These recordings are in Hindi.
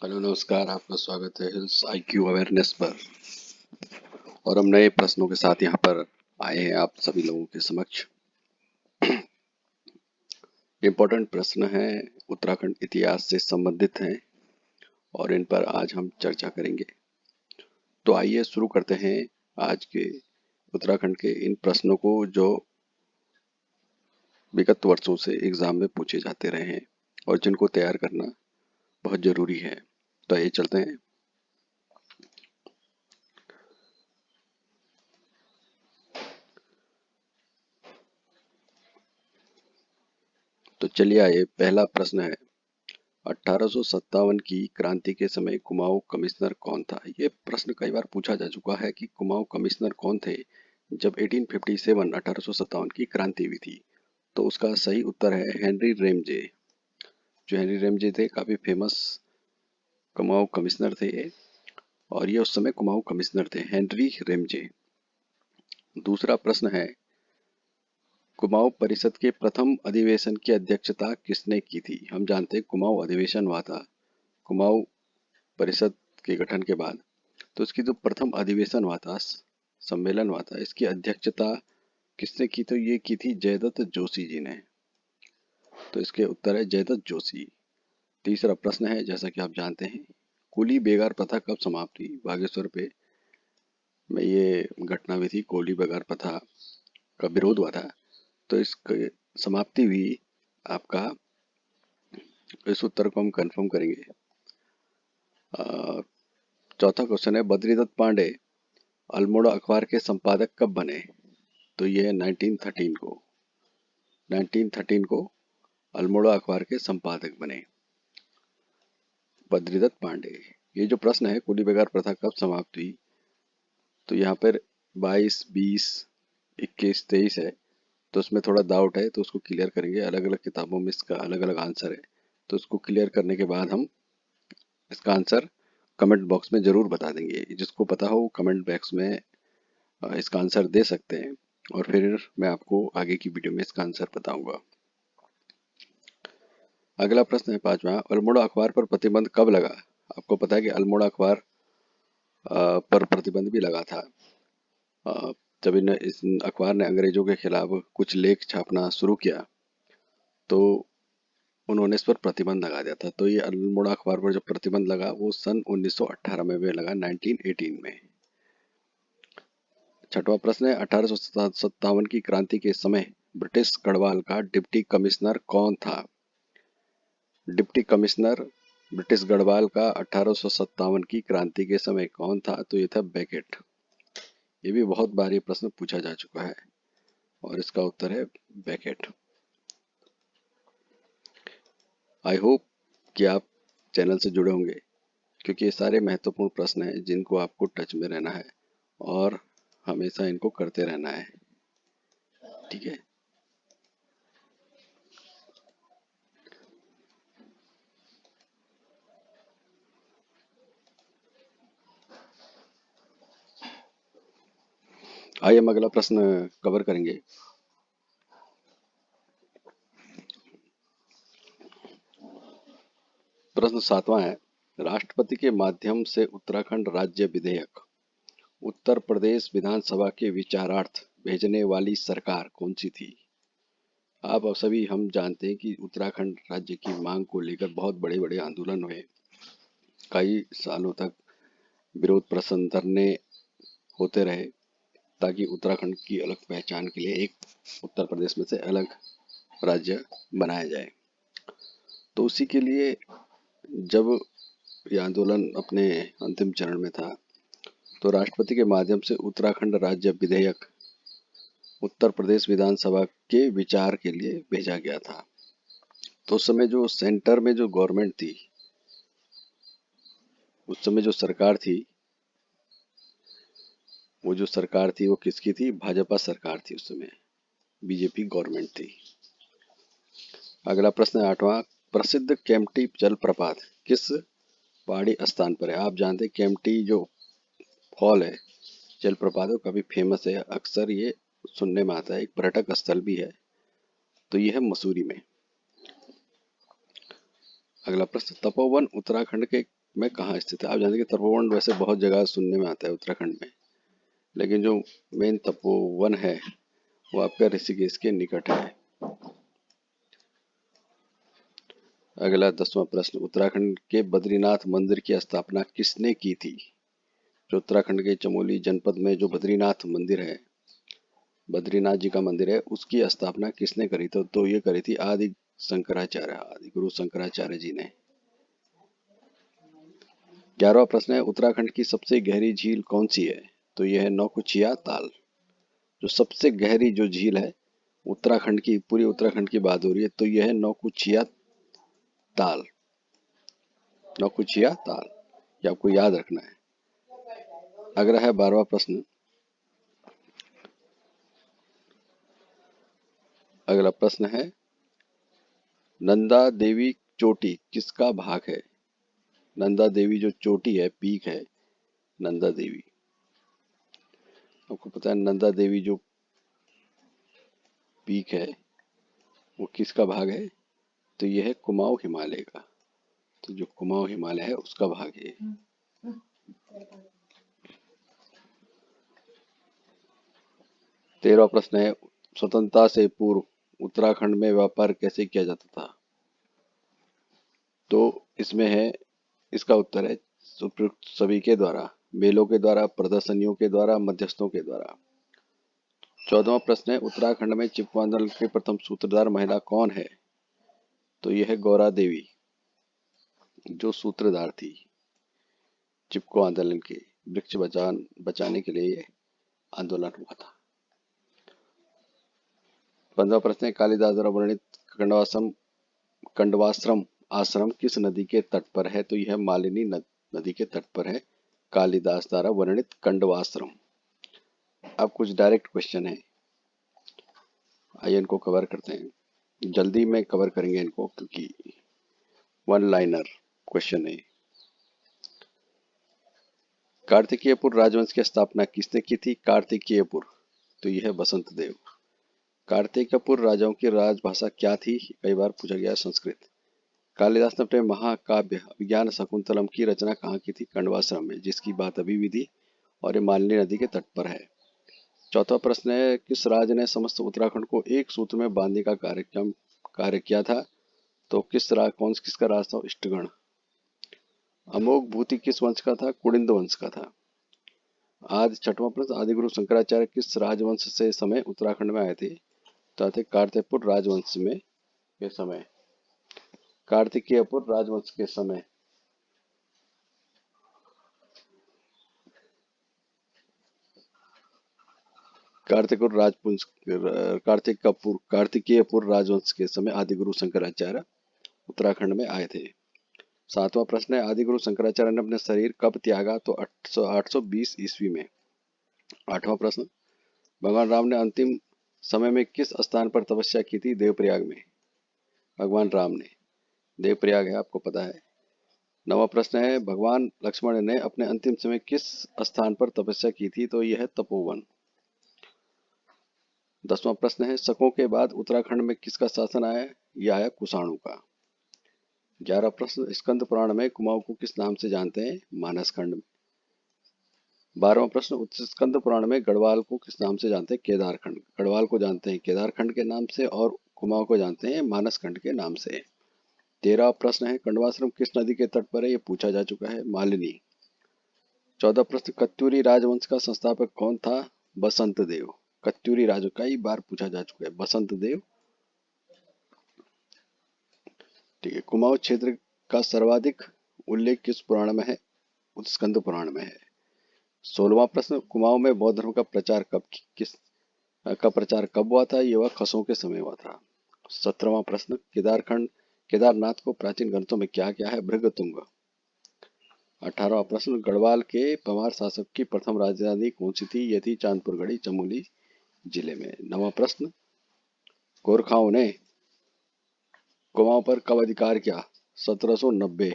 हेलो नमस्कार, आपका स्वागत है हिल्स आईक्यू अवेयरनेस पर। और हम नए प्रश्नों के साथ यहाँ पर आए हैं आप सभी लोगों के समक्ष। इम्पोर्टेंट प्रश्न हैं, उत्तराखंड इतिहास से संबंधित हैं और इन पर आज हम चर्चा करेंगे। तो आइए शुरू करते हैं आज के उत्तराखंड के इन प्रश्नों को जो विगत वर्षों से एग्जाम में पूछे जाते रहे हैं और जिनको तैयार करना बहुत जरूरी है। तो आइए चलते हैं। तो चलिए आइए, पहला प्रश्न है 1857 की क्रांति के समय कुमाऊं कमिश्नर कौन था। ये प्रश्न कई बार पूछा जा चुका है कि कुमाऊं कमिश्नर कौन थे जब 1857 की क्रांति हुई थी। तो उसका सही उत्तर है हेनरी रेमजे। जो हेनरी रेमजे थे, काफी फेमस कुमाऊं कमिश्नर थे ये, और ये उस समय कुमाऊं कमिश्नर थे, हेनरी रेमजे। दूसरा प्रश्न है, कुमाऊं परिषद के प्रथम अधिवेशन की अध्यक्षता किसने की थी। हम जानते हैं कुमाऊं अधिवेशन हुआ था कुमाऊं परिषद के गठन के बाद। तो इसकी जो प्रथम अधिवेशन हुआ था, सम्मेलन हुआ था, इसकी अध्यक्षता किसने की। तो ये की थी जयदत्त जोशी जी ने। तो इसके उत्तर है जयदत्त जोशी। तीसरा प्रश्न है, जैसा कि आप जानते हैं, कुली बेगार प्रथा कब समाप्त हुई। बागेश्वर पे में ये घटना हुई थी, कोली बेगार प्रथा का विरोध हुआ था। तो इसकी समाप्ति हुई आपका, इस उत्तर को हम कंफर्म करेंगे। चौथा क्वेश्चन है, बद्रीदत्त पांडे अल्मोड़ा अखबार के संपादक कब बने। तो ये है 1913 को अल्मोड़ा अखबार के संपादक बने बद्रीदत्त पांडे। ये जो प्रश्न है, कुली बेगार प्रथा कब समाप्त हुई, तो यहाँ पर 22, 20, 21, 23 है। तो उसमें थोड़ा डाउट है, तो उसको क्लियर करेंगे। अलग अलग किताबों में इसका अलग अलग आंसर है, तो उसको क्लियर करने के बाद हम इसका आंसर कमेंट बॉक्स में जरूर बता देंगे। जिसको पता हो वो कमेंट बॉक्स में इसका आंसर दे सकते हैं, और फिर मैं आपको आगे की वीडियो में इसका आंसर बताऊंगा। अगला प्रश्न है पांचवा, अल्मोड़ा अखबार पर प्रतिबंध कब लगा। आपको पता है कि अल्मोड़ा अखबार पर प्रतिबंध भी लगा था। जब इस अखबार ने अंग्रेजों के खिलाफ कुछ लेख छापना शुरू किया, तो उन्होंने इस पर प्रतिबंध लगा दिया था। तो ये अल्मोड़ा अखबार पर जो प्रतिबंध लगा वो सन 1918 में भी लगा, 1918 में। छठवां प्रश्न है, 1857 की क्रांति के समय ब्रिटिश गढ़वाल का डिप्टी कमिश्नर कौन था। डिप्टी कमिश्नर ब्रिटिश गढ़वाल का 1857 की क्रांति के समय कौन था। तो ये था बेकेट। ये भी बहुत बार ये प्रश्न पूछा जा चुका है और इसका उत्तर है बेकेट। आई होप कि आप चैनल से जुड़े होंगे, क्योंकि ये सारे महत्वपूर्ण प्रश्न हैं जिनको आपको टच में रहना है और हमेशा इनको करते रहना है। ठीक है। आइए हम अगला प्रश्न कवर करेंगे। प्रश्न सातवां है, राष्ट्रपति के माध्यम से उत्तराखंड राज्य विधेयक उत्तर प्रदेश विधानसभा के विचारार्थ भेजने वाली सरकार कौन सी थी। आप सभी हम जानते हैं कि उत्तराखंड राज्य की मांग को लेकर बहुत बड़े बड़े आंदोलन हुए। कई सालों तक विरोध प्रदर्शन, धरने होते रहे, ताकि उत्तराखंड की अलग पहचान के लिए एक उत्तर प्रदेश में से अलग राज्य बनाया जाए। तो उसी के लिए जब ये आंदोलन अपने अंतिम चरण में था, तो राष्ट्रपति के माध्यम से उत्तराखंड राज्य विधेयक उत्तर प्रदेश विधानसभा के विचार के लिए भेजा गया था। तो उस समय जो सेंटर में जो गवर्नमेंट थी, उस समय जो सरकार थी, वो किसकी थी। भाजपा सरकार थी उस समय, बीजेपी गवर्नमेंट थी। अगला प्रश्न है आठवां, प्रसिद्ध केम्प्टी जलप्रपात किस पहाड़ी स्थान पर है। आप जानते हैं केम्प्टी जो फॉल है, जलप्रपात है, काफी फेमस है, अक्सर ये सुनने में आता है, एक पर्यटक स्थल भी है। तो ये है मसूरी में। अगला प्रश्न, तपोवन उत्तराखंड के में कहाँ स्थित है? आप जानते हैं कि तपोवन वैसे बहुत जगह सुनने में आता है उत्तराखंड में, लेकिन जो मेन तपोवन है वो आपका ऋषिकेश के निकट है। अगला 10वां प्रश्न, उत्तराखंड के बद्रीनाथ मंदिर की स्थापना किसने की थी? जो उत्तराखंड के चमोली जनपद में जो बद्रीनाथ मंदिर है, बद्रीनाथ जी का मंदिर है, उसकी स्थापना किसने करी? तो ये करी थी आदि शंकराचार्य, आदि गुरु शंकराचार्य जी ने। 11वां प्रश्न है, उत्तराखंड की सबसे गहरी झील कौन सी है? तो यह है नौकुचिया ताल। जो सबसे गहरी जो झील है उत्तराखंड की, पूरी उत्तराखंड की बात हो रही है, तो यह है नौकुचिया ताल। नौकुचिया ताल, ये आपको याद रखना है। अगला है 12वां प्रश्न। अगला प्रश्न है, नंदा देवी चोटी किसका भाग है? नंदा देवी जो चोटी है, पीक है, नंदा देवी, आपको पता है नंदा देवी जो पीक है वो किसका भाग है? तो यह है कुमाऊं हिमालय का। तो जो कुमाऊं हिमालय है उसका भाग है। 13वां प्रश्न है, स्वतंत्रता से पूर्व उत्तराखंड में व्यापार कैसे किया जाता था? तो इसमें है, इसका उत्तर है उपयुक्त सभी के द्वारा, मेलों के द्वारा, प्रदर्शनियों के द्वारा, मध्यस्थों के द्वारा। 14वां प्रश्न है, उत्तराखंड में चिपको आंदोलन की प्रथम सूत्रधार महिला कौन है? तो यह है गौरा देवी, जो सूत्रधार थी चिपको आंदोलन के, वृक्ष बचाने के लिए आंदोलन हुआ था। 15वां प्रश्न है, कालिदास द्वारा वर्णित कंडवाश्रम आश्रम किस नदी के तट पर है? तो यह मालिनी नदी के तट पर है कालिदास द्वारा वर्णित कंडवाश्रम। अब कुछ डायरेक्ट क्वेश्चन है, आइए इनको कवर करते हैं। जल्दी में कवर करेंगे इनको क्योंकि वन लाइनर क्वेश्चन है। कार्तिकेयपुर राजवंश की स्थापना किसने की थी? कार्तिकेयपुर, तो यह है बसंत देव। कार्तिकेयपुर राजाओं की राजभाषा क्या थी? कई बार पूछा गया, संस्कृत। कालिदास ने अपने महाकाव्य अभिज्ञान शकुंतलम की रचना कहाँ की थी? कंडवाश्रम में, जिसकी बात अभी भी थी, और ये मालिनी नदी के तट पर है। चौथा प्रश्न है, किस राज्य ने समस्त उत्तराखंड को एक सूत्र में बांधने का कार्य किया था? तो किसका राज था? इष्टगण। अमोघ भूति किस वंश का था? कुड़िंद वंश का था। आज 6वां प्रश्न, आदिगुरु शंकराचार्य किस राजवंश से समय उत्तराखंड में आए थे? तो आए थे कार्तिकपुर राजवंश में के समय, कार्तिकेयपुर राजवंश के समय। कार्तिकेयपुर राजवंश के समय आदिगुरु शंकराचार्य उत्तराखंड में आए थे। 7वां प्रश्न है, आदिगुरु शंकराचार्य ने अपने शरीर कब त्यागा? तो 820 ईस्वी में। 8वां प्रश्न, भगवान राम ने अंतिम समय में किस स्थान पर तपस्या की थी? देवप्रयाग में। भगवान राम ने, देवप्रयाग है, आपको पता है। 9वां प्रश्न है, भगवान लक्ष्मण ने अपने अंतिम समय किस स्थान पर तपस्या की थी? तो यह है तपोवन। 10वां प्रश्न है, शकों के बाद उत्तराखंड में किसका शासन आया? यह आया कुषाणु का। 11वां प्रश्न, स्कंद पुराण में कुमाऊं को किस नाम से जानते हैं? मानसखंड में। 12वां प्रश्न, स्कंद पुराण में गढ़वाल को किस नाम से जानते हैं? केदारखंड। गढ़वाल को जानते हैं केदारखंड के नाम से और कुमाऊं को जानते हैं मानसखंड के नाम से। 13वां प्रश्न है, कंडवाश्रम किस नदी के तट पर है? ये पूछा जा चुका है, मालिनी। 14वां प्रश्न, कत्यूरी राजवंश का संस्थापक कौन था? बसंत देव। कत्यूरी राज कई बार पूछा जा चुका है, बसंत देव। ठीक है, कुमाऊं क्षेत्र का सर्वाधिक उल्लेख किस पुराण में है? स्कंद पुराण में है। 16वां प्रश्न, कुमाऊं में बौद्ध धर्म का प्रचार कब हुआ था? ये हुआ खसों के समय हुआ था। 17वां प्रश्न, केदारनाथ को प्राचीन ग्रंथों में क्या क्या है? भृगतुंग। 18वां प्रश्न, गढ़वाल के पंवार शासक की प्रथम राजधानी कौन सी थी? ये थी चांदपुरगढ़ी, चमोली जिले में। 9वां प्रश्न, गोरखाओं ने कुमाऊं पर कब अधिकार किया? 1790।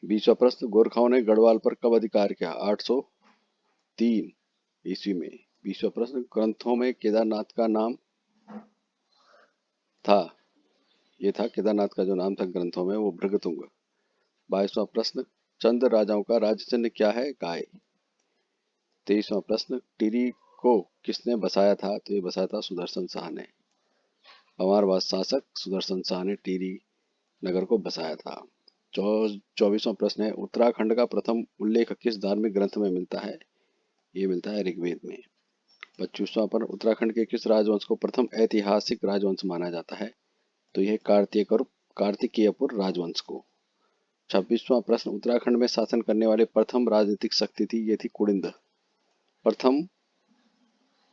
20वां प्रश्न, गोरखाओं ने गढ़वाल पर कब अधिकार किया? 803 ईस्वी में। 20वां प्रश्न, ग्रंथों में केदारनाथ का नाम था, ये था केदारनाथ का जो नाम था ग्रंथों में वो भृगतुंग। 22वां प्रश्न, चंद राजाओं का राज्य चिन्ह क्या है? गाय। 23वां प्रश्न, टिहरी को किसने बसाया था? तो ये बसाया था सुदर्शन शाह ने। पंवारवाद शासक सुदर्शन शाह ने टिहरी नगर को बसाया था। 24वां प्रश्न है, उत्तराखंड का प्रथम उल्लेख किस धार्मिक ग्रंथ में मिलता है? ये मिलता है ऋग्वेद में। 25वां प्रश्न, उत्तराखंड के किस राजवंश को प्रथम ऐतिहासिक राजवंश माना जाता है? तो यह कार्तिकेयपुर राजवंश को। 26वां प्रश्न, उत्तराखंड में शासन करने वाले प्रथम राजनीतिक शक्ति थी, ये थी कुड़िंद। प्रथम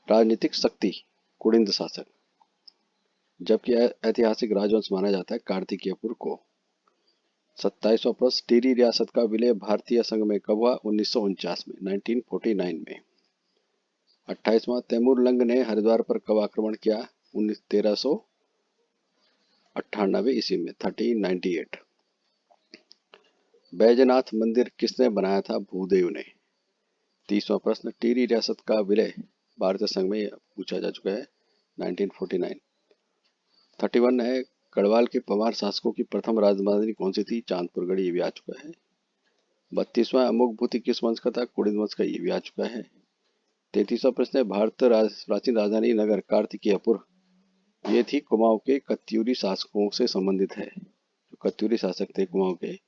राजनीतिक शक्ति कुड़िंद शासक, जबकि ऐतिहासिक राजवंश माना जाता है कार्तिकेयपुर को। 27वां प्रश्न, टिहरी रियासत का विलय भारतीय संघ में कब हुआ? 1949 में, 1949 में। 28वां, तैमूरलंग ने हरिद्वार पर कब आक्रमण किया? 1398 ईस्वी में, 1398। बैजनाथ मंदिर किसने बनाया था? भूदेव ने। 30वां प्रश्न, टिहरी रियासत का विलय भारतीय संघ में पूछा जा चुका है, 1949। 31 है, गढ़वाल के पंवार शासकों की प्रथम राजधानी कौन सी थी? चांदपुरगढ़, ये भी आ चुका है। 32वां, अमोघभूति किस वंश का था? कुड़िंद वंश का, ये भी आ चुका है। 33वां प्रश्न है, प्राचीन राजधानी नगर कार्तिकेयपुर ये थी कुमाऊं के कत्यूरी शासकों से संबंधित है। जो कत्यूरी शासक थे कुमाऊं के,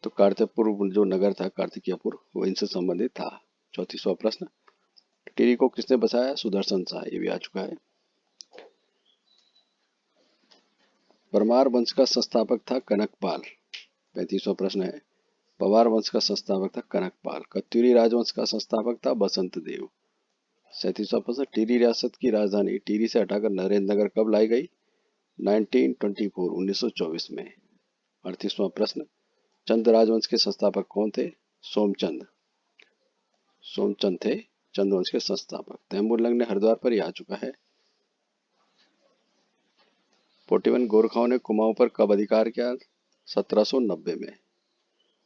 तो कार्तिकपुर जो नगर था कार्तिकेयपुर, वो इनसे संबंधित था। 34वां प्रश्न, टिहरी को किसने बसाया? सुदर्शन शाह, ये भी आ चुका है। परमार वंश का संस्थापक था कनकपाल। 35वां प्रश्न है, पंवार वंश का संस्थापक था कनकपाल। कत्यूरी राजवंश का संस्थापक था बसंत देव। 37वां प्रश्न, टिहरी रियासत की राजधानी टिहरी से हटाकर नरेंद्रनगर कब लाई गई? 1924, 1924 में। 38वां प्रश्न, चंद राजवंश के संस्थापक कौन थे? सोमचंद थे चंद वंश के संस्थापक। तैमूरलंग ने हरिद्वार पर ही आ चुका है। 41, गोरखाओं ने कुमाऊं पर कब अधिकार किया? 1790 में,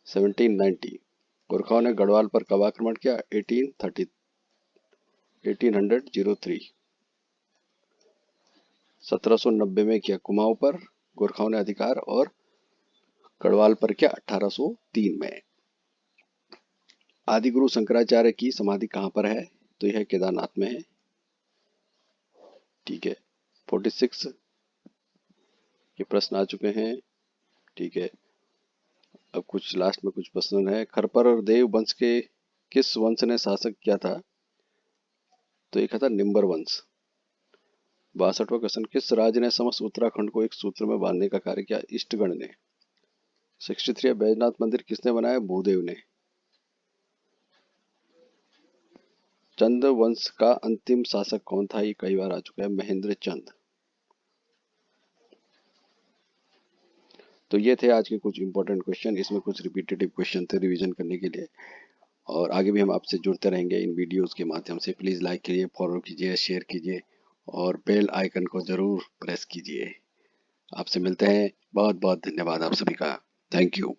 1790। गोरखाओं ने गढ़वाल पर कब आक्रमण किया? 1803। 1790 में किया कुमाऊं पर गोरखाओं ने अधिकार, और गढ़वाल पर किया 1803 में। आदिगुरु शंकराचार्य की समाधि कहाँ पर है? तो यह केदारनाथ में है। ठीक है। 46 के प्रश्न आ चुके हैं। ठीक है, अब कुछ लास्ट में कुछ प्रश्न है। खरपर और देव वंश के किस वंश ने शासक किया था? तो एक था निम्बर वंश। 62वां क्वेश्चन, किस राज्य ने समस्त उत्तराखंड को एक सूत्र में बांधने का कार्य किया? ईस्टगढ़ ने। 63, बैजनाथ मंदिर किसने बनाया? भूदेव ने। चंद वंश का अंतिम शासक कौन था? ये कई बार आ चुका है, महेंद्र चंद। तो ये थे आज के कुछ इंपॉर्टेंट क्वेश्चन। इसमें कुछ रिपीटेटिव क्वेश्चन थे रिवीजन करने के लिए, और आगे भी हम आपसे जुड़ते रहेंगे इन वीडियोस के माध्यम से। प्लीज़ लाइक कीजिए, फॉलो कीजिए, शेयर कीजिए, और बेल आइकन को ज़रूर प्रेस कीजिए। आपसे मिलते हैं। बहुत बहुत धन्यवाद आप सभी का। Thank you.